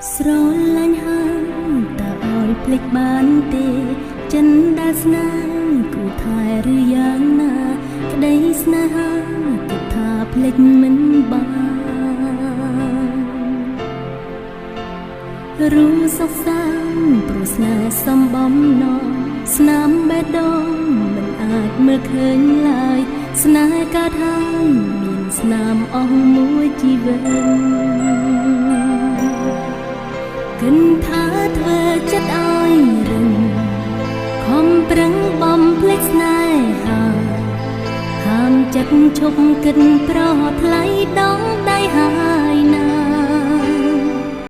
ស្រឡាញ់ហើយតើឲ្យភ្លេចបានទេចិនដាស្នេហ៍គូថែឬយ៉ាងណាក្តីស្នេហាគិតថាភ្លេចមិនបានรู้សុខសាន្តព្រោះស្នេហ៍សំបំណងស្នាមបេះដូងមិនអាចមើលឃើញឡើយស្នេហ៍កើតហើយមានស្នាមអស់មួយជីវិតគិនថាធ្វើចិត្តឲ្យរឹងខំប្រឹងបំភ្លេចស្នេហាហាមចិត្តឈប់គិតប្រថ្លៃដង